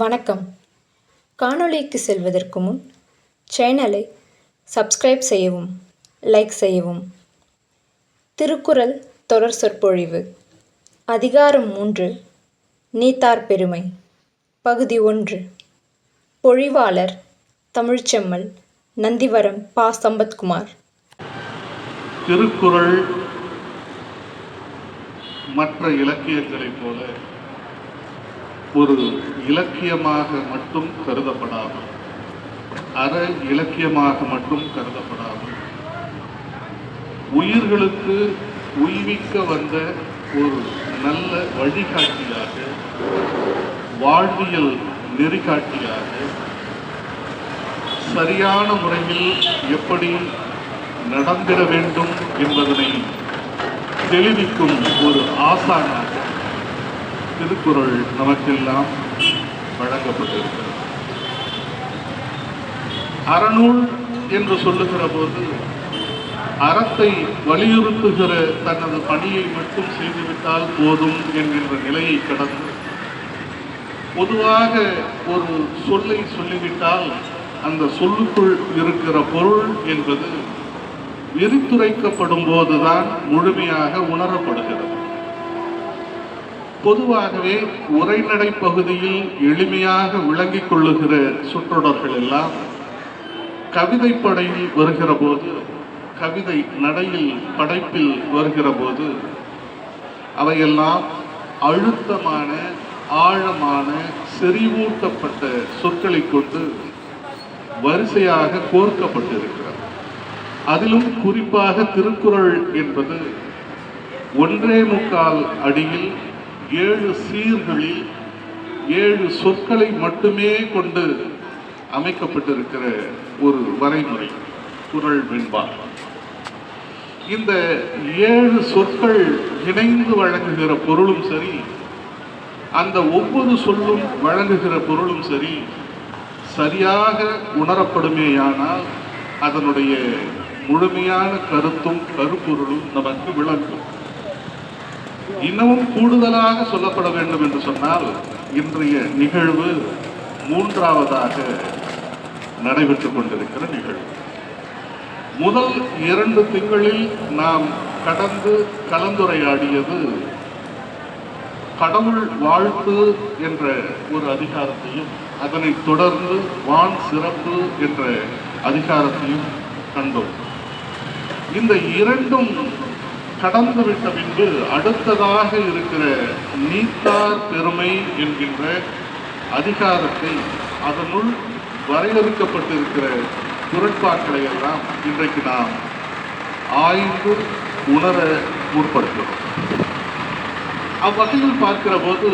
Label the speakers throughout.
Speaker 1: வணக்கம். காணொளிக்கு செல்வதற்கு முன் சேனலை சப்ஸ்கிரைப் செய்யவும், லைக் செய்யவும். திருக்குறள் தொடர் சொற்பொழிவு அதிகாரம் 3 நீத்தார் பெருமை பகுதி 1 பொழிவாளர் தமிழ்ச்செம்மல் நந்திவரம் பா. சம்பத்குமார்.
Speaker 2: திருக்குறள் மற்ற இலக்கியங்களைப் போல ஒரு இலக்கியமாக மட்டும் கருதப்படாமல், அற இலக்கியமாக மட்டும் கருதப்படாமல், உயிர்களுக்கு உய்விக்க வந்த ஒரு நல்ல வழிகாட்டியாக, வாழ்வியல் நெறிகாட்டியாக, சரியான முறையில் எப்படி நடந்திட வேண்டும் என்பதனை தெளிவிக்கும் ஒரு ஆசானாக திருக்குறள் நமக்கெல்லாம் வழங்கப்பட்டிருக்கிறது. அறநூல் என்று சொல்லுகிற போது அறத்தை வலியுறுத்துகிற தனது பணியை மட்டும் செய்துவிட்டால் போதும் என்கின்ற நிலையை கடந்து, பொதுவாக ஒரு சொல்லை சொல்லிவிட்டால் அந்த சொல்லுக்குள் இருக்கிற பொருள் என்பது விரித்துரைக்கப்படும் போதுதான் முழுமையாக உணரப்படுகிறது. பொதுவாகவே உரைநடை பகுதியில் எளிமையாக விளங்கிக் கொள்ளுகிற சொற்றொடர்கள் எல்லாம் கவிதை படையில் வருகிற போது, கவிதை நடையில் படைப்பில் வருகிற போது அவையெல்லாம் அழுத்தமான, ஆழமான, செறிவூட்டப்பட்ட சொற்களை கொண்டு வரிசையாக கோர்க்கப்பட்டிருக்கிறது. அதிலும் குறிப்பாக திருக்குறள் என்பது 1.25 அடியில் 7 சீர்களில் 7 சொற்களை மட்டுமே கொண்டு அமைக்கப்பட்டிருக்கிற ஒரு வரைமுறை குறள் வெண்பா. இந்த 7 சொற்கள் இணைந்து வழங்குகிற பொருளும் சரி, அந்த ஒவ்வொரு சொல்லும் வழங்குகிற பொருளும் சரி, சரியாக உணரப்படுமேயானால் அதனுடைய முழுமையான கருத்தும் கருப்பொருளும் நமக்கு விளங்கும். இன்னமும் கூடுதலாக சொல்லப்பட வேண்டும் என்று சொன்னால், இன்றைய நிகழ்வு 3ஆவதாக நடைபெற்றுக் கொண்டிருக்கிற நிகழ்வு. முதல் 2 திங்களில் நாம் கடந்து கலந்துரையாடியது கடவுள் வாழ்த்து என்ற ஒரு அதிகாரத்தையும், அதனைத் தொடர்ந்து வான் சிறப்பு என்ற அதிகாரத்தையும் கண்டோம். இந்த 2ம் கடந்துவிட்ட பின்பு அடுத்ததாக இருக்கிற நீத்தார் பெருமை என்கின்ற அதிகாரத்தை, அதனுள் வரையறுக்கப்பட்டிருக்கிற குறட்பாக்களை எல்லாம் இன்றைக்கு நாம் ஆய்ந்து உணர முற்படுகிறோம். அவ்வகையில் பார்க்கிற போது,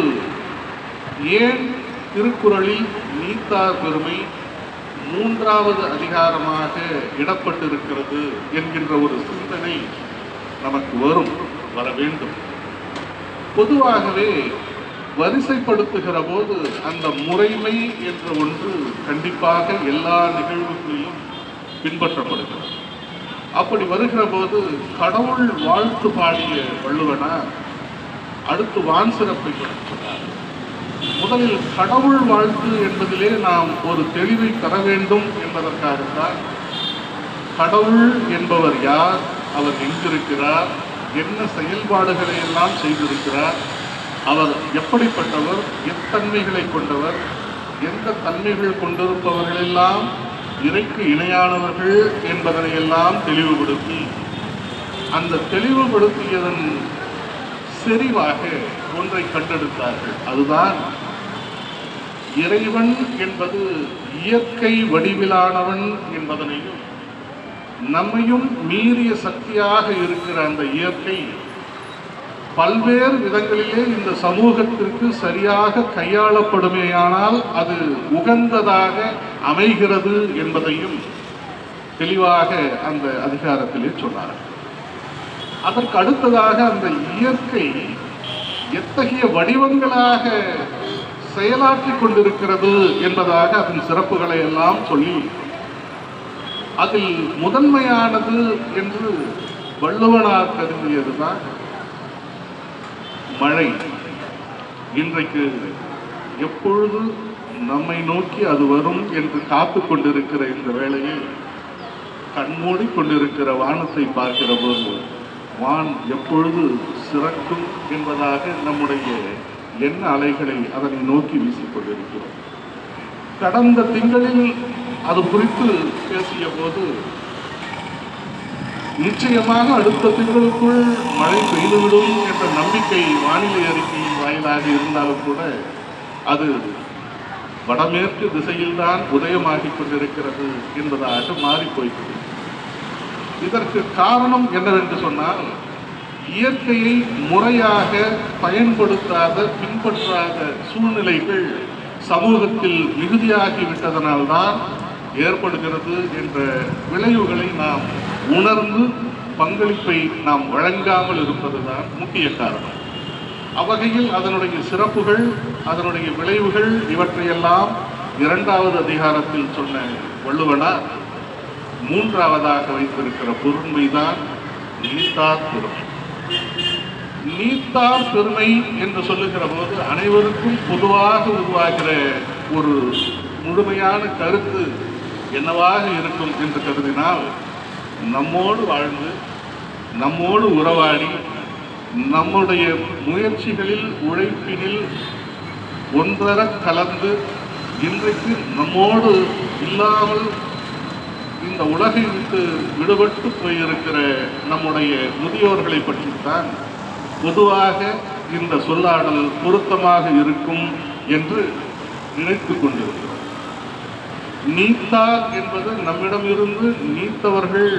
Speaker 2: ஏன் திருக்குறளில் நீத்தார் பெருமை 3வது அதிகாரமாக இடப்பட்டிருக்கிறது என்கின்ற ஒரு சிந்தனை நமக்கு வர வேண்டும். பொதுவாகவே வரிசைப்படுத்துகிற போது அந்த முறைமை என்ற ஒன்று கண்டிப்பாக எல்லா நிகழ்வுகளிலும் பின்பற்றப்படுகிறது. அப்படி வருகிற போது கடவுள் வாழ்த்து பாடிய வள்ளுவனார் அடுத்து வான் சிறப்பை சொன்னார். முதலில் கடவுள் வாழ்த்து என்பதிலே நாம் ஒரு தெளிவை தர வேண்டும் என்பதற்காகத்தான் கடவுள் என்பவர் யார், அவர் எங்கிருக்கிறார், என்ன செயல்பாடுகளை எல்லாம் செய்திருக்கிறார், அவர் எப்படிப்பட்டவர், எத்தன்மைகளை கொண்டவர், எந்த தன்மைகள் கொண்டிருப்பவர்களெல்லாம் இறைக்கு இணையானவர்கள் என்பதனை எல்லாம் தெளிவுபடுத்தி, அந்த தெளிவுபடுத்தியதன் செறிவாக ஒன்றை கண்டெடுத்தார்கள். அதுதான் இறைவன் என்பது இயற்கை வடிவிலானவன் என்பதனையும், நம்மையும் மீறிய சக்தியாக இருக்கிற அந்த இயற்கை பல்வேறு விதங்களிலே இந்த சமூகத்திற்கு சரியாக கையாளப்படுமேயானால் அது உகந்ததாக அமைகிறது என்பதையும் தெளிவாக அந்த அதிகாரத்திலே சொன்னார். அதற்கு அடுத்ததாக அந்த இயற்கை எத்தகைய வடிவங்களாக செயலாற்றிக் கொண்டிருக்கிறது என்பதாக அதன் சிறப்புகளை எல்லாம் சொல்லி, அதில் முதன்மையானது என்று வள்ளுவனார் கருதியதுதான் மழை. இன்றைக்கு எப்பொழுது நம்மை நோக்கி அது வரும் என்று காத்து கொண்டிருக்கிற இந்த வேளையில் கண்மூடி கொண்டிருக்கிற வானத்தை பார்க்கிற போது வான் எப்பொழுது சிறக்கும் என்பதாக நம்முடைய எண்ண அலைகளை அதனை நோக்கி வீசிக்கொண்டிருக்கிறோம். கடந்த திங்களில் அது குறித்து பேசிய போது நிச்சயமாக அடுத்த திங்களுக்குள் மழை பெய்துவிடும் என்ற நம்பிக்கை வானிலை அறிக்கையின் வாயிலாக இருந்தாலும் கூட அது வடமேற்கு திசையில்தான் உதயமாகிக் கொண்டிருக்கிறது என்பதாக மாறிப்போய்கிறது. இதற்கு காரணம் என்னவென்று சொன்னால், இயற்கையை முறையாக பயன்படுத்தாத பின்பற்றாத சூழ்நிலைகள் சமூகத்தில் மிகுதியாகிவிட்டதனால்தான் ஏற்படுகிறது என்ற விளைவுகளை நாம் உணர்ந்து பங்களிப்பை நாம் வழங்காமல் இருப்பதுதான் முக்கிய காரணம். அவ்வகையில் அதனுடைய சிறப்புகள், அதனுடைய விளைவுகள் இவற்றையெல்லாம் 2வது அதிகாரத்தில் சொன்ன வள்ளுவனார் 3வதாக வைத்திருக்கிற பொருண்மைதான் நீத்தார் பெருமை. நீத்தார் பெருமை என்று சொல்லுகிற போது அனைவருக்கும் பொதுவாக உருவாகிற ஒரு முழுமையான கருத்து என்னவாக இருக்கும் என்று கருதினால், நம்மோடு வாழ்ந்து நம்மோடு உறவாடி நம்முடைய முயற்சிகளில் உழைப்பினில் ஒன்றர கலந்து இன்றைக்கு நம்மோடு இல்லாமல் இந்த உலகை விட்டு விடுபட்டு போயிருக்கிற நம்முடைய முதியோர்களை பற்றித்தான் பொதுவாக இந்த சொல்லாடல் பொருத்தமாக இருக்கும் என்று நினைத்து கொண்டிருக்கிறோம். நீத்தார் என்பது நம்மிடமிருந்து நீத்தவர்கள்,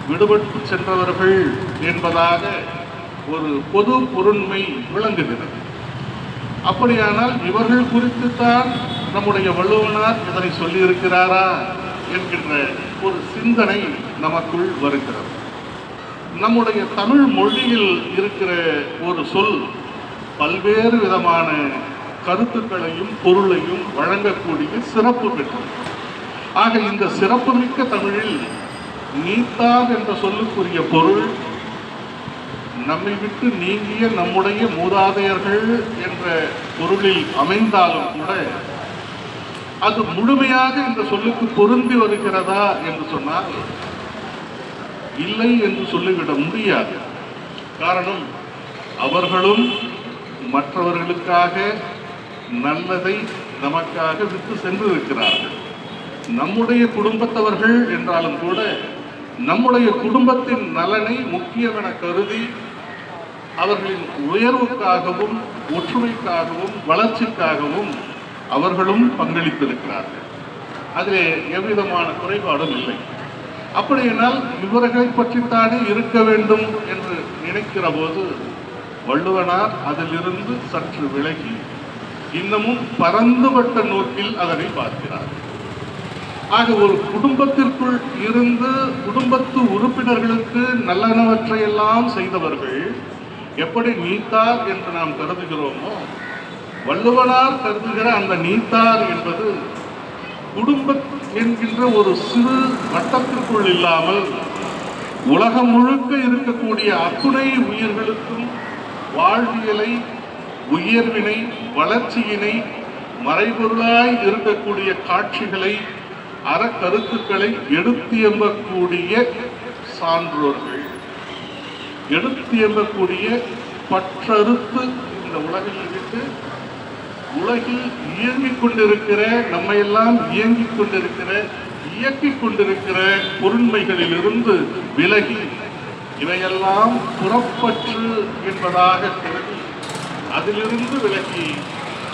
Speaker 2: விடுபட்டு சென்றவர்கள் என்பதாக ஒரு பொது பொருண்மை விளங்குகிறது. அப்படியானால் இவர்கள் குறித்துத்தான் நம்முடைய வள்ளுவனார் இதனை சொல்லியிருக்கிறாரா என்கின்ற ஒரு சிந்தனை நமக்குள் வருகிறது. நம்முடைய தமிழ் மொழியில் இருக்கிற ஒரு சொல் பல்வேறு விதமான கருத்துக்களையும் பொருளையும் வழங்கக்கூடிய சிறப்பு பெற்றது. ஆக இந்த சிறப்புமிக்க தமிழில் நீத்தார் என்ற சொல்லுக்குரிய பொருள் நம்மை விட்டு நீங்கிய நம்முடைய மூதாதையர்கள் என்ற பொருளில் அமைந்தாலும் கூட அது முழுமையாக இந்த சொல்லுக்கு பொருந்தி வருகிறதா என்று சொன்னால் இல்லை என்று சொல்லிவிட முடியாது. காரணம், அவர்களும் மற்றவர்களுக்காக நல்லதை நமக்காக விட்டு சென்று இருக்கிறார்கள். நம்முடைய குடும்பத்தவர்கள் என்றாலும் கூட நம்முடைய குடும்பத்தின் நலனை முக்கியமென கருதி அவர்களின் உயர்வுக்காகவும் ஒற்றுமைக்காகவும் வளர்ச்சிக்காகவும் அவர்களும் பங்களித்திருக்கிறார்கள். அதிலே எவ்விதமான குறைபாடும் இல்லை. அப்படியானால் இவர்களை பற்றித்தானே இருக்க வேண்டும் என்று நினைக்கிற போது வள்ளுவனார் அதிலிருந்து சற்று விலகி இன்னமும் பரந்துபட்ட நோக்கில் அதனை பார்க்கிறார். ஆக ஒரு குடும்பத்திற்குள் இருந்து குடும்பத்து உறுப்பினர்களுக்கு நல்லனவற்றையெல்லாம் செய்தவர்கள் எப்படி நீத்தார் என்று நாம் கருதுகிறோமோ, வள்ளுவனார் கருதுகிற அந்த நீத்தார் என்பது குடும்பம் என்கின்ற ஒரு சிறு வட்டத்திற்குள் இல்லாமல் உலகம் முழுக்க இருக்கக்கூடிய அத்துணை உயிர்களுக்கும் வாழ்வியலை, உயர்வினை, வளர்ச்சியினை, மறைபொருளாய் இருக்கக்கூடிய காட்சிகளை, அறக்கருத்துக்களை எடுத்தியம்பக்கூடிய சான்றோர்கள், எடுத்தியம்பக்கூடிய பற்றறுத்து இந்த உலகில் விட்டு உலகில் இயங்கிக் கொண்டிருக்கிற நம்மையெல்லாம் இயங்கிக் கொண்டிருக்கிற இயக்கிக் கொண்டிருக்கிற பொருண்மைகளிலிருந்து விலகி இவையெல்லாம் புறப்பற்று என்பதாக கருதி அதிலிருந்து விலகி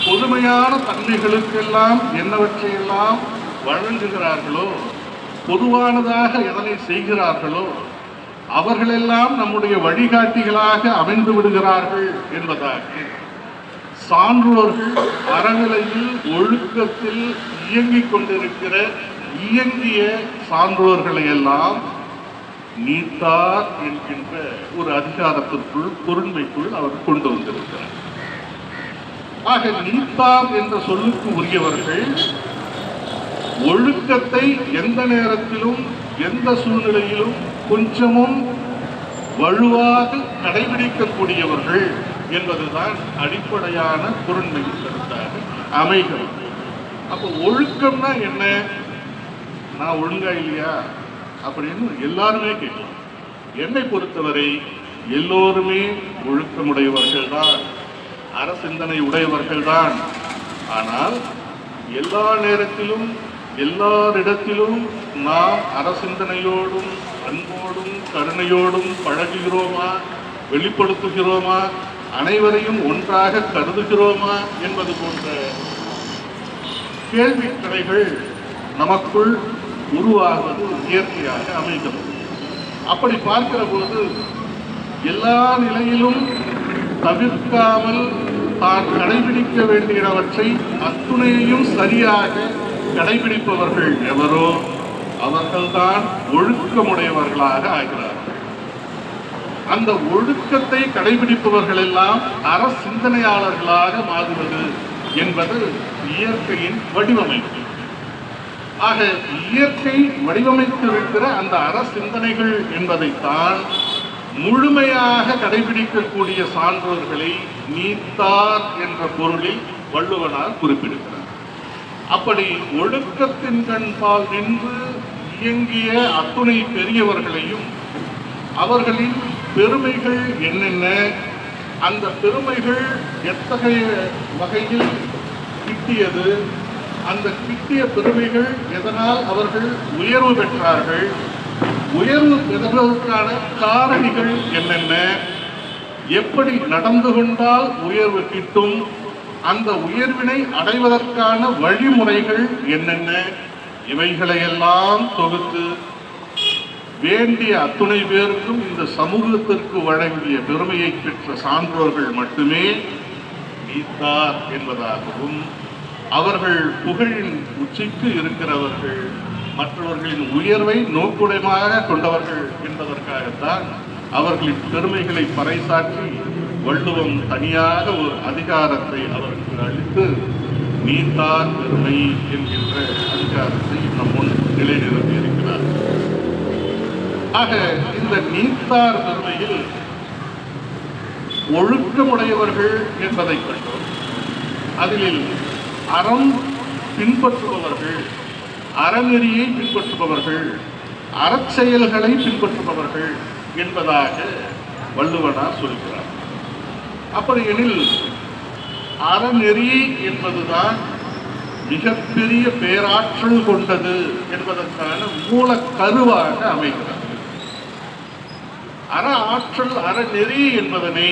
Speaker 2: பொதுமையான தன்மைகளுக்கெல்லாம் என்னவற்றையெல்லாம் வழங்குகிறார்களோ, பொதுவானதாக எதனை செய்கிறார்களோ அவர்களெல்லாம் நம்முடைய வழிகாட்டிகளாக அமைந்து விடுகிறார்கள் என்பதாக சான்றோர்கள் அறநிலையில் ஒழுக்கத்தில் இயங்கிக் கொண்டிருக்கிற இயங்கிய சான்றோர்களை எல்லாம் நீத்தார் என்கின்ற ஒரு அதிகாரத்திற்குள் பொருண்மைக்குள் அவர் கொண்டு வந்திருக்கிறார். ஆக நீத்தார் என்ற சொல்லுக்கு உரியவர்கள் ஒழுக்கத்தை எந்த நேரத்திலும் எந்த சூழ்நிலையிலும் கொஞ்சமும் வலுவாக கடைபிடிக்கக்கூடியவர்கள் என்பதுதான் அடிப்படையான பொருண்மை கருத்தாக அமைகிறது. அப்போ ஒழுக்கம்னா என்ன, நான் ஒழுங்கா இல்லையா அப்படின்னு எல்லாருமே கேட்கலாம். என்னை பொறுத்தவரை எல்லோருமே ஒழுக்கமுடையவர்கள் தான், அறசிந்தனை உடையவர்கள் தான். ஆனால் எல்லா நேரத்திலும் எல்லாரிடத்திலும் நாம் அறசிந்தனையோடும் அன்போடும் கருணையோடும் பழகுகிறோமா, வெளிப்படுத்துகிறோமா, அனைவரையும் ஒன்றாக கருதுகிறோமா என்பது போன்ற கேள்விக்கணைகள் நமக்குள் உருவாகுவது இயற்கையாக அமைகிறது. அப்படி பார்க்கிற போது எல்லா நிலையிலும் தவிர்க்காமல் தான் கடைபிடிக்க வேண்டியவற்றை அத்துணையையும் சரியாக கடைபிடிப்பவர்கள் எவரோ அவர்கள்தான் ஒழுக்கமுடையவர்களாக ஆகிறார்கள். அந்த ஒழுக்கத்தை கடைபிடிப்பவர்கள் எல்லாம் அறசிந்தனையாளர்களாக மாறுவது என்பது இயற்கையின் வடிவமைப்பு. ஆக இயற்கை வடிவமைத்திருக்கிற அந்த அறசிந்தனைகள் என்பதைத்தான் முழுமையாக கடைபிடிக்கக்கூடிய சான்றோர்களை நீத்தார் என்ற பொருளில் வள்ளுவனார் குறிப்பிடுகிறார். அப்படி ஒழுக்கத்தின் கண்பால் நின்று இயங்கிய அத்துணை பெரியவர்களையும் அவர்களின் பெருமைகள் என்னென்ன, அந்த பெருமைகள் எத்தகைய வகையில் கிட்டியது, அந்த கிட்டிய பெருமைகள் எதனால் அவர்கள் உயர்வு பெற்றார்கள், உயர்வு பெறுவதற்கான காரணிகள் என்னென்ன, எப்படி நடந்து கொண்டால் உயர்வு கிட்டும், அந்த உயர்வினை அடைவதற்கான வழிமுறைகள் என்னென்ன, இவைகளையெல்லாம் தொகுத்து வேண்டிய அத்துணை பேருக்கும் இந்த சமூகத்திற்கு வழங்கிய பெருமையை பெற்ற சான்றோர்கள் மட்டுமே நீத்தார் என்பதாகவும், அவர்கள் புகழின் உச்சிக்கு இருக்கிறவர்கள், மற்றவர்களின் உயர்வை நோக்குடையமாக கொண்டவர்கள் என்பதற்காகத்தான் அவர்களின் பெருமைகளை பறைசாற்றி வள்ளுவம் தனியாக ஒரு அதிகாரத்தை அவருக்கு அளித்து நீத்தார் பெருமை என்கின்ற அதிகாரத்தை நம் முன் நிலைநிறுத்தி இருக்கிறார். ஆக இந்த நீத்தார் பெருமையில் ஒழுக்கமுடையவர்கள் என்பதை கண்டோம். அதில் அறம் பின்பற்றுபவர்கள், அறநெறியை பின்பற்றுபவர்கள், அறச்செயல்களை பின்பற்றுபவர்கள் என்பதாக வள்ளுவனார் சொல்கிறார். அப்படியெனில் அறநெறி என்பதுதான் மிகப்பெரிய பேராற்றல் கொண்டது என்பதற்கான மூல கருவாக அமைகிறது. அற ஆற்றல் அறநெறி என்பதனை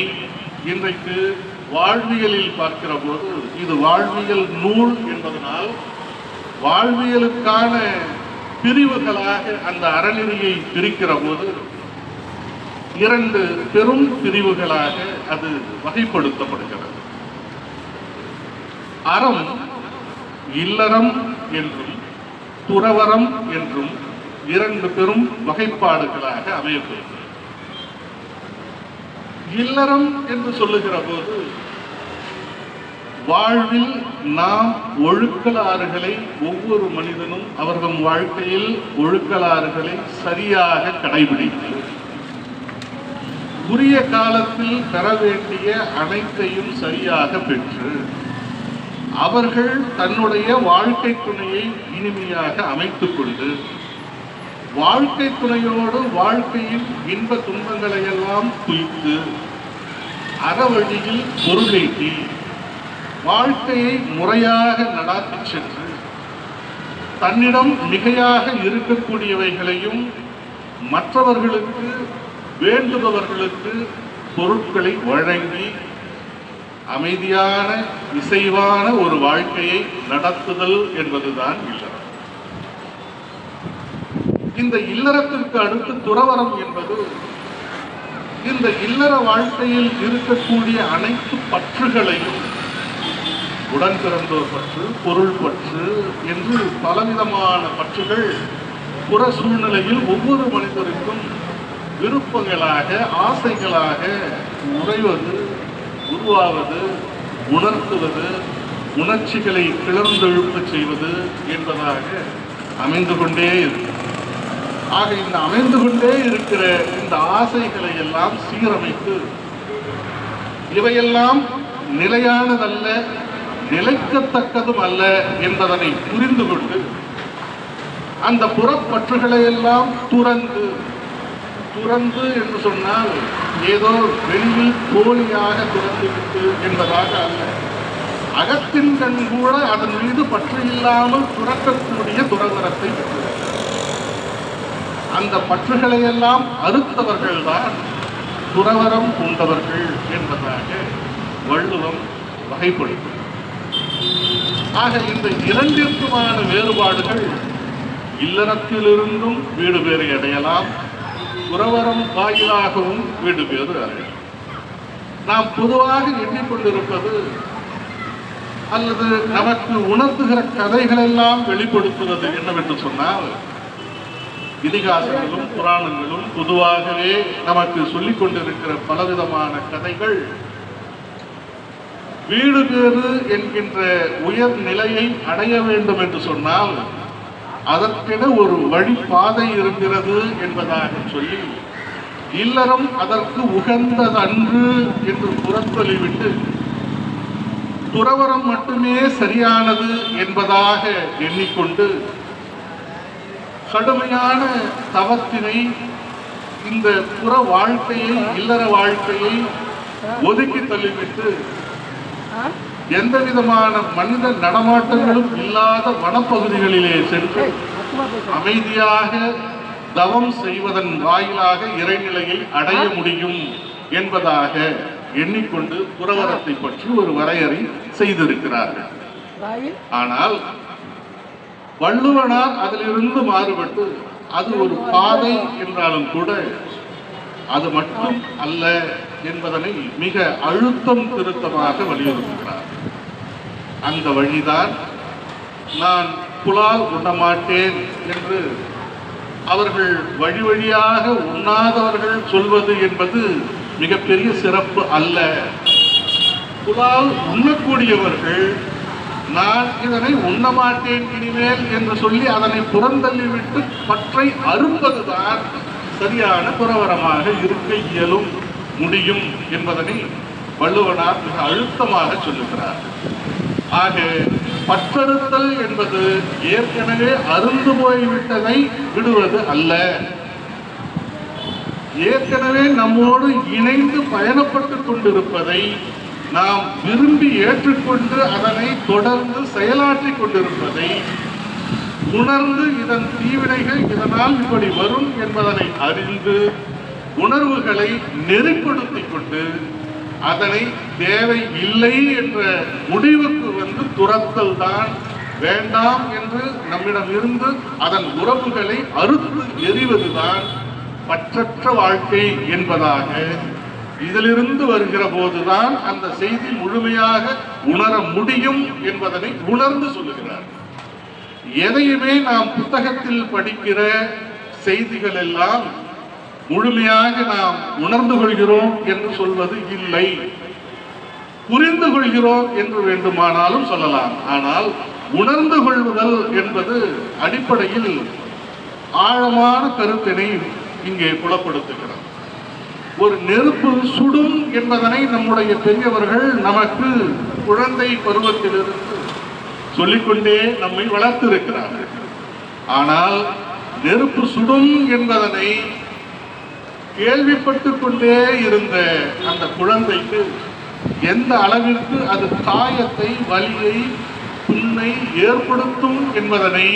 Speaker 2: இன்றைக்கு வாழ்வியலில் பார்க்கிற போது இது வாழ்வியல் நூல் என்பதனால் வாழ்வியலுக்கான பிரிவுகளாக அந்த அறநெறியை பிரிக்கிற போது இரண்டு பெரும் பிரிவுகளாக அது வகைப்படுத்தப்படுகிறது. அறம் இல்லறம் என்றும் துறவறம் என்றும் இரண்டு பெரும் வகைப்பாடுகளாக அமையப்படுகிறது. இல்லறம் என்று சொல்லுகிற போது வாழ்வில் நாம் ஒழுக்கலாறுகளை ஒவ்வொரு மனிதனும் அவர்கள் வாழ்க்கையில் ஒழுக்கலாறுகளை சரியாக கடைபிடித்து உரிய காலத்தில் பெற வேண்டிய அனைத்தையும் சரியாக பெற்று அவர்கள் தன்னுடைய வாழ்க்கை துணையை இனிமையாக அமைத்துக் கொண்டு வாழ்க்கை துணையோடு வாழ்க்கையின் இன்ப துன்பங்களை எல்லாம் துய்த்து அறவழியில் பொருளீட்டி வாழ்க்கையை முறையாக நடாத்தி சென்று தன்னிடம் மிகையாக இருக்கக்கூடியவைகளையும் மற்றவர்களுக்கு வேண்டுபவர்களுக்கு பொருட்களை வழங்கி அமைதியான இசைவான ஒரு வாழ்க்கையை நடத்துதல் என்பதுதான் இல்லறம். இந்த இல்லறத்திற்கு அடுத்து துறவறம் என்பது இந்த இல்லற வாழ்க்கையில் இருக்கக்கூடிய அனைத்து பற்றுகளையும் உடன் பிறந்தோர் பற்று, பொருள் பற்று என்று பலவிதமான பற்றுகள் புற சூழ்நிலையில் ஒவ்வொரு மனிதருக்கும் விருப்பங்களாக ஆசைகளாக உறைவது, உருவாவது, உணர்த்துவது, உணர்ச்சிகளை கிளர்ந்தெழுப்ப செய்வது என்பதாக அமைந்து கொண்டே இருக்கும். ஆக இந்த அமைந்து கொண்டே இருக்கிற இந்த ஆசைகளை எல்லாம் சீரமைத்து இவையெல்லாம் நிலையானதல்ல, நிலைக்கத்தக்கதும் அல்ல என்பதனை புரிந்து கொண்டு அந்த புறப்பற்றுகளை எல்லாம் துறந்து என்று சொன்னால் ஏதோ வெளியில் போலியாக துறந்துவிட்டு என்பதாக அல்ல, அகத்தின் கண் கூட அதன் மீது பற்று இல்லாமல் துறக்கக்கூடிய துறவரத்தை பெற்றிருக்கிறார். அந்த பற்றுகளை எல்லாம் அறுத்தவர்கள்தான் துறவரம் கொண்டவர்கள் என்பதாக வள்ளுவம் வகைப்படுத்தும். ஆக இந்த இரண்டிற்குமான வேறுபாடுகள் இல்லறத்திலிருந்தும் வீடு பேறு அடையலாம், துறவரம் வாயிலாகவும் வீடு பேறு அடையலாம். நாம் பொதுவாக எண்ணிக்கொண்டிருப்பது அல்லது நமக்கு உணர்த்துகிற கதைகளெல்லாம் வெளிப்படுத்துவது என்னவென்று சொன்னால், இதிகாசங்களும் புராணங்களும் பொதுவாகவே நமக்கு சொல்லிக் கொண்டிருக்கிற பலவிதமான கதைகள் வீடு பேறு என்கின்ற உயர் நிலையை அடைய வேண்டும் என்று சொன்னால் அதற்கென ஒரு வழிபாதை இருக்கிறது என்பதாக சொல்லி, இல்லறம் அதற்கு உகந்ததன்று என்று புறத்தொழிவிட்டு துறவரம் மட்டுமே சரியானது என்பதாக எண்ணிக்கொண்டு கடுமையான தவத்தினை, இந்த புற வாழ்க்கையை, இல்லற வாழ்க்கையை ஒதுக்கி தள்ளிவிட்டு எந்த விதமான மனித நடமாட்டங்களும் இல்லாத வனப்பகுதிகளிலே சென்று அமைதியாக தவம் செய்வதன் வாயிலாக இறைநிலையை அடைய முடியும் என்பதாக எண்ணிக்கொண்டு துறவரத்தை பற்றி ஒரு வரையறை செய்திருக்கிறார்கள். ஆனால் வள்ளுவனார் அதிலிருந்து மாறுபட்டு அது ஒரு பாதை என்றாலும் கூட அது மட்டும் அல்ல என்பதனை மிக அழுத்தம் திருத்தமாக வலியுறுத்துகிறார். அந்த வழிதான் நான் புலால் உண்ணமாட்டேன் என்று அவர்கள் வழி வழியாக உண்ணாதவர்கள் சொல்வது என்பது மிகப்பெரிய சிறப்பு அல்ல. புலால் உண்ணக்கூடியவர்கள் நான் இதனை உண்ணமாட்டேன் இனிமேல் என்று சொல்லி அதனை புறந்தள்ளிவிட்டு பற்றை அறுப்பதுதான் சரியான துறவரமாக இருக்க இயலும் முடியும் என்பதனை வள்ளுவனார் மிக அழுத்தமாக சொல்லுகிறார். ஆக பற்றறுத்தல் என்பது ஏற்கனவே அருந்து போய்விட்டதை விடுவது அல்ல, ஏற்கனவே நம்மோடு இணைந்து பயணப்பட்டுக் கொண்டிருப்பதை நாம் விரும்பி ஏற்றுக்கொண்டு அதனை தொடர்ந்து செயலாற்றிக் கொண்டிருப்பதை உணர்ந்து இதன் தீவினைகள் இதனால் இப்படி வரும் என்பதனை அறிந்து உணர்வுகளை நெறிப்படுத்திக் கொண்டு அதனை தேவை இல்லை என்ற முடிவுக்கு வந்து துரத்தல் தான் வேண்டாம் என்று நம்மிடம் இருந்து அதன் உறவுகளை அறுத்து எறிவதுதான் பற்றற்ற வாழ்க்கை என்பதாக இதிலிருந்து வருகிற போதுதான் அந்த செய்தி முழுமையாக உணர முடியும் என்பதனை உணர்ந்து சொல்லுகிறார். எதையுமே நாம் புத்தகத்தில் படிக்கிற செய்திகள் எல்லாம் முழுமையாக நாம் உணர்ந்து கொள்கிறோம் என்று சொல்வது இல்லை, புரிந்து கொள்கிறோம் என்று வேண்டுமானாலும் சொல்லலாம். ஆனால் உணர்ந்து கொள்ளுதல் என்பது அடிப்படையில் ஆழமான கருத்தினை இங்கே புலப்படுத்துகிறார். ஒரு நெருப்பு சுடும் என்பதனை நம்முடைய பெரியவர்கள் நமக்கு குழந்தை பருவத்திலிருந்து சொல்லிக்கொண்டே நம்மை வளர்த்திருக்கிறார்கள். ஆனால் நெருப்பு சுடும் என்பதனை கேள்விப்பட்டு கொண்டே இருந்த அந்த குழந்தைக்கு எந்த அளவிற்கு அது காயத்தை, வலியை, புண்ணை ஏற்படுத்தும் என்பதனை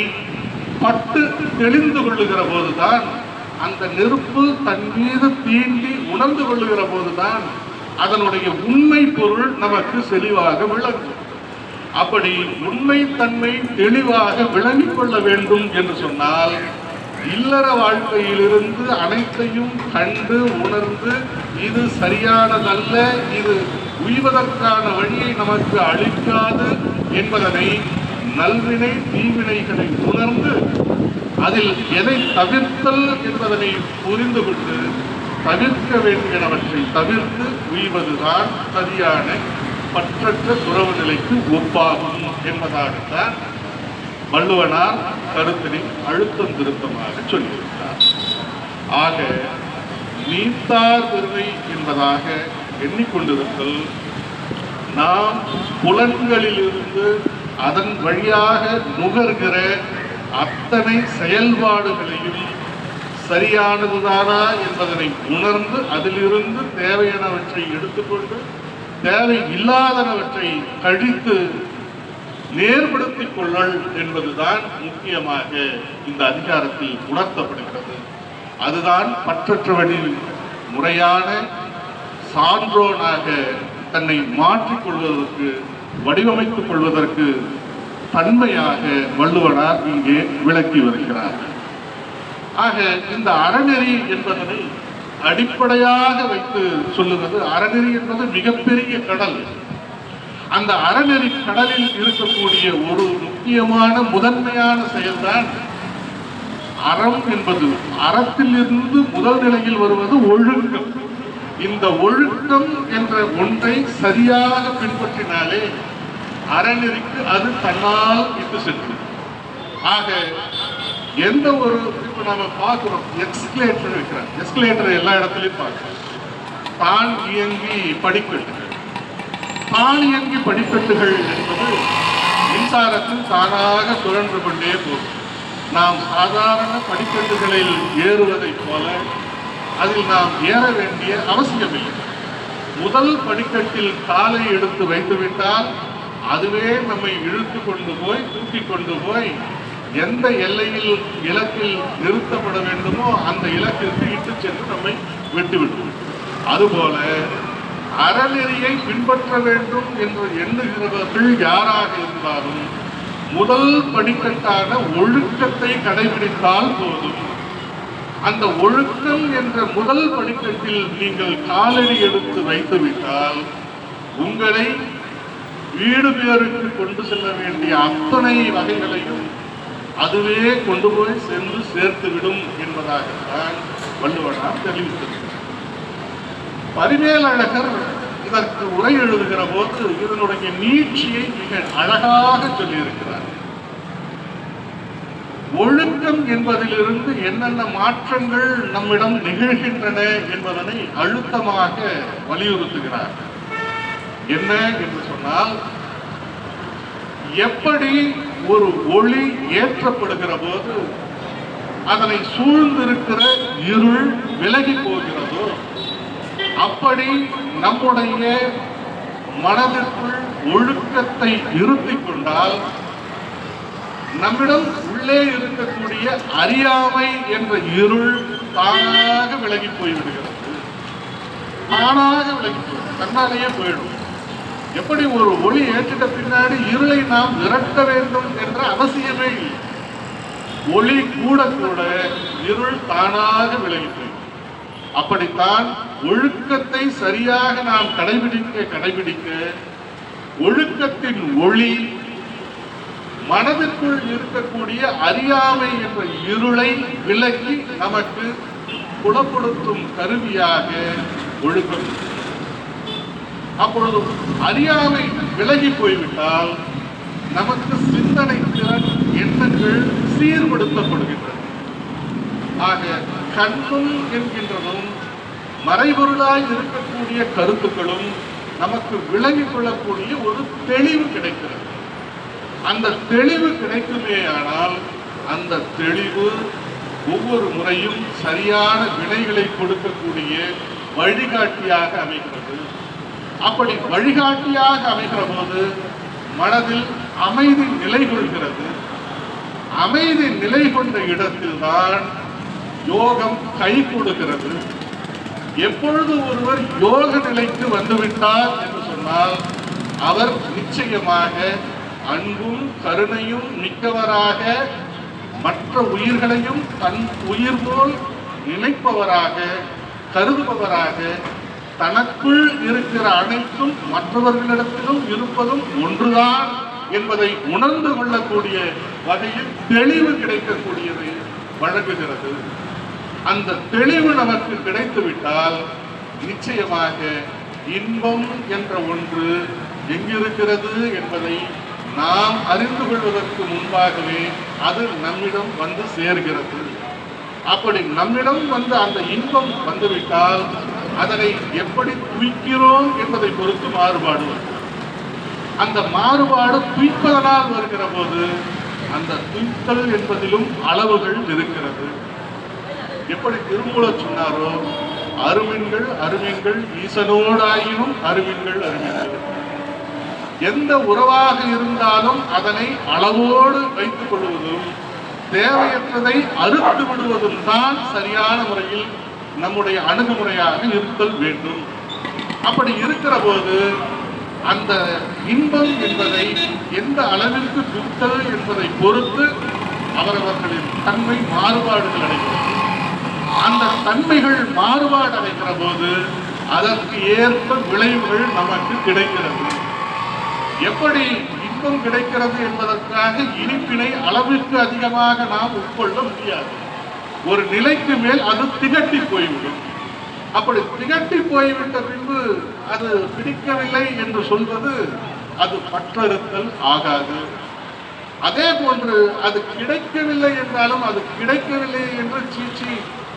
Speaker 2: பட்டு தெளிந்து கொள்ளுகிற போதுதான், அந்த நெருப்பு தன் மீது தீண்டி உணர்ந்து கொள்ளுகிற போதுதான் அதனுடைய உண்மை பொருள் நமக்கு தெளிவாக விளங்கும். அப்படி உண்மை தன்மை தெளிவாக விளங்கிக் கொள்ள வேண்டும் என்று சொன்னால் இல்லற வாழ்க்கையிலிருந்து அனைத்தையும் கண்டு உணர்ந்து இது சரியானதல்ல, இது உய்வதற்கான வழியை நமக்கு அளிக்காது என்பதனை நல்வினை தீவினைகளை உணர்ந்து அதில் எதை தவிர்த்தல் என்பதனை புரிந்து கொண்டு தவிர்க்க வேண்டியனவற்றை தவிர்த்து உய்வதுதான் சரியான பற்றற்ற துறவு நிலைக்கு ஒப்பாகும் என்பதாகத்தான் வள்ளுவனார் கருத்தினை அழுத்தம் திருத்தமாக சொல்லியிருக்கிறார். ஆக நீத்தார் பெருமை என்பதாக எண்ணிக்கொண்டிருத்தல் நாம் புலன்களிலிருந்து அதன் வழியாக நுகர்கிற அத்தனை செயல்பாடுகளையும் சரியானதுதானா என்பதனை உணர்ந்து அதிலிருந்து தேவையானவற்றை எடுத்துக்கொண்டு தேவை இல்லாதனவற்றை கழித்து நேர்படுத்திக் கொள்ளல் என்பதுதான் முக்கியமாக இந்த அதிகாரத்தில் உணர்த்தப்படுகிறது. அதுதான் பற்றற்றவனில் முறையான சான்றோனாக தன்னை மாற்றிக்கொள்வதற்கு வடிவமைத்துக் கொள்வதற்கு தன்மையாக வள்ளுவனார் இங்கே விளக்கி வருகிறார். ஆக இந்த அறநெறி என்பதனை அடிப்படையாக வைத்து சொல்லுவது, அறநெறி என்பது மிகப்பெரிய கடல். அந்த அறநெறி கடலில் இருக்கக்கூடிய ஒரு முக்கியமான முதன்மையான செயல்தான் அறம் என்பது. அறத்திலிருந்து முதல் நிலையில் வருவது ஒழுக்கம். இந்த ஒழுக்கம் என்ற ஒன்றை சரியாக பின்பற்றினாலே அறநெறிக்கு அது தன்னால் இட்டு சென்று. ஆக எந்த ஒரு இப்போ நம்ம பார்க்கிறோம், எஸ்கலேட்டர் இருக்கிறார், எஸ்கலேட்டர் எல்லா இடத்துலையும் பார்க்கிறோம். தான் இயங்கி படிக்கட்டுகள், தான் இயங்கி படிக்கட்டுகள் என்பது மின்சாரத்தில் தானாக சுழன்று கொண்டே போகும். நாம் சாதாரண படிக்கட்டுகளில் ஏறுவதைப் போல அதில் நாம் ஏற வேண்டிய அவசியமில்லை. முதல் படிக்கட்டில் காலை எடுத்து வைத்துவிட்டால் அதுவே நம்மை இழுத்து கொண்டு போய் தூக்கி கொண்டு போய் எந்த எல்லையில் இலக்கில் நிறுத்தப்பட வேண்டுமோ அந்த இலக்கிற்கு இட்டு சென்று நம்மை விட்டுவிடும். அதுபோல அறநெறியை பின்பற்ற வேண்டும் என்று எண்ணுகிறவர்கள் யாராக இருந்தாலும் முதல் படிக்கட்டான ஒழுக்கத்தை கடைபிடித்தால் போதும். அந்த ஒழுக்கம் என்ற முதல் படிக்கட்டில் நீங்கள் காலடி எடுத்து வைத்துவிட்டால் உங்களை வீடு பேருக்கு கொண்டு செல்ல வேண்டிய அத்தனை வகைகளையும் அதுவே கொண்டு போய் சென்று சேர்த்துவிடும் என்பதாகத்தான் வள்ளுவனார் தெரிவித்திருக்கிறார். பரிமேலழகர் இதற்கு உரை எழுதுகிற போது இதனுடைய நீட்சியை மிக அழகாக சொல்லியிருக்கிறார். ஒழுக்கம் என்பதிலிருந்து என்னென்ன மாற்றங்கள் நம்மிடம் நிகழ்கின்றன என்பதனை அழுத்தமாக வலியுறுத்துகிறார். என்ன என்று சொன்னால், எப்படி ஒரு ஒளி ஏற்றப்படுகிற போது அதனை சூழ்ந்திருக்கிற இருள் விலகி போகிறதோ அப்படி நம்முடைய மனதிற்குள் ஒழுக்கத்தை இருத்திக் கொண்டால் நம்மிடம் உள்ளே இருக்கக்கூடிய அறியாமை என்ற இருள் தானாக விலகி போய்விடுகிறது. தானாக விலகி போயிடும், தன்னாலேயே போயிடும். எப்படி ஒரு ஒளி ஏற்றிட்ட பின்னாடி இருளை நாம் விரட்ட வேண்டும் என்ற அவசியமே இல்லை. ஒளி கூட கூட இருள் தானாக விலகி போயிடும். அப்படித்தான் ஒழுக்கத்தை சரியாக நாம் கடைபிடிக்க ஒழுக்கத்தின் ஒளி மனதிற்குள் இருக்கக்கூடிய அறியாமை என்ற இருளை விலக்கி நமக்கு புலப்படுத்தும் கருவியாக ஒழுக்கம். அப்பொழுது அறியாமை விலகி போய்விட்டால் நமக்கு சிந்தனை திறன், எண்ணங்கள் சீர்படுத்தப்படுகின்றன. ஆக கண்ணும் என்கின்றதும் மறைபொருளாய் இருக்கக்கூடிய கருத்துக்களும் நமக்கு விளங்கிக் கொள்ளக்கூடிய ஒரு தெளிவு கிடைக்கிறது. அந்த தெளிவு கிடைக்குமே ஆனால் அந்த தெளிவு ஒவ்வொரு முறையும் சரியான வினைகளை கொடுக்கக்கூடிய வழிகாட்டியாக அமைகிறது. அப்படி வழிகாட்டியாக அமைகிற போது மனதில் அமைதி நிலை கொள்கிறது. அமைதி நிலை கொண்ட இடத்தில்தான் யோகம் கை கொடுக்கிறது. எப்பொழுது ஒருவர் யோக நிலைக்கு வந்துவிட்டார் என்று சொன்னால் அவர் நிச்சயமாக அன்பும் கருணையும் மிக்கவராக, மற்ற உயிர்களையும் தன் உயிர் போல் நினைப்பவராக, கருதுபவராக, தனக்குள் இருக்கிற அனைத்தும் மற்றவர்களிடத்திலும் இருப்பதும் ஒன்றுதான் என்பதை உணர்ந்து கொள்ளக்கூடிய வகையில் தெளிவு கிடைக்கக்கூடியதை வழங்குகிறது. அந்த தெளிவு நமக்கு கிடைத்துவிட்டால் நிச்சயமாக இன்பம் என்ற ஒன்று எங்கிருக்கிறது என்பதை நாம் அறிந்து கொள்வதற்கு முன்பாகவே அது நம்மிடம் வந்து சேர்கிறது. அப்படி நம்மிடம் வந்து அந்த இன்பம் வந்துவிட்டால் அதனை எப்படி குவிக்கிறோம் என்பதை பொறுத்து மாறுபாடு. அந்த மாறுபாடு துய்ப்பதனால் வருகிற போது அந்த துய்த்தல் என்பதிலும் அளவுகள் இருக்கிறது. எப்படி திருமூலர் சொன்னாரோ, அருமின்கள் அருமின்கள் ஈசனோடாயினும் அருமின்கள் அருமின்கள். எந்த உறவாக இருந்தாலும் அதனை அளவோடு வைத்துக் கொள்வதும் தேவையற்றதை அறுத்து விடுவதும் தான் சரியான முறையில் நம்முடைய அணுகுமுறையாக இருத்தல் வேண்டும். அப்படி இருக்கிற போது அந்த இன்பம் என்பதை எந்த அளவிற்கு துய்த்தல் என்பதை பொறுத்து அவரவர்களின் தன்மை மாறுபாடுகள் அடைகிறது. அந்த தன்மைகள் மாறுபாடு அடைகிற போது அதற்கு ஏற்ப விளைவுகள் நமக்கு கிடைக்கிறது. எப்படி இன்பம் கிடைக்கிறது என்பதற்காக இனிப்பினை அளவிற்கு அதிகமாக நாம் உட்கொள்ள முடியாது. ஒரு நிலைக்கு மேல் அது திகட்டி போய்விடும். அப்படி திகட்டி போய்விட்ட பின்பு அது பிடிக்கவில்லை என்று சொல்வது அது பற்றறுத்தல் ஆகாது. அதே போன்று அது கிடைக்கவில்லை என்றாலும் அது கிடைக்கவில்லை என்று சீச்சி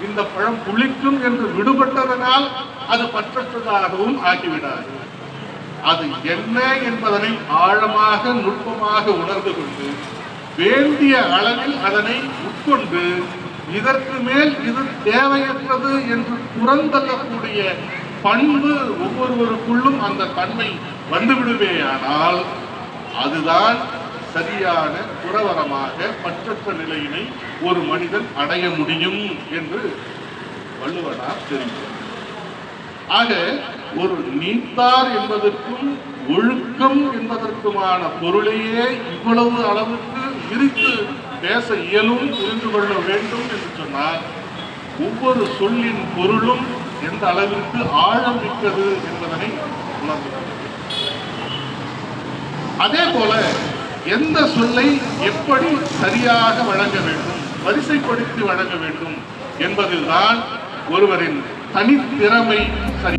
Speaker 2: இந்த பழம் புளிக்கும் என்று விடுபட்டதனால் அது பற்றற்றதாகவும் ஆகிவிடாது. அது என்ன என்பதனை ஆழமாக நுட்பமாக உணர்ந்து கொண்டு வேண்டிய அளவில் அதனை உட்கொண்டு இதற்கு மேல் இது தேவையற்றது என்று புறந்தள்ளக்கூடிய பண்பு ஒவ்வொருவருக்குள்ளும் அந்த தன்மை வந்துவிடுவேயானால் அதுதான் சரியான புறவரமாக பற்றற்ற நிலையினை ஒரு மனிதன் அடைய முடியும் என்று வள்ளுவனார் தெரிவித்தார். ஆக ஒரு நீத்தார் என்பதற்கும் ஒழுக்கம் என்பதற்குமான பொருளையே இவ்வளவு அளவுக்கு விரித்து பேச இயலும், புரிந்து கொள்ள வேண்டும் என்று சொன்னால் ஒவ்வொரு சொல்லின் பொருளும் எந்த அளவிற்கு ஆழம் மிக்கது என்பதனை உணர்ந்து கொள்ள வேண்டும். அதே போல எந்த சொல்லை எப்படி சரியாக வழங்க வேண்டும், வரிசைப்படுத்தி வழங்க வேண்டும் என்பதில்தான் ஒருவரின் தனித்திறமை சரி.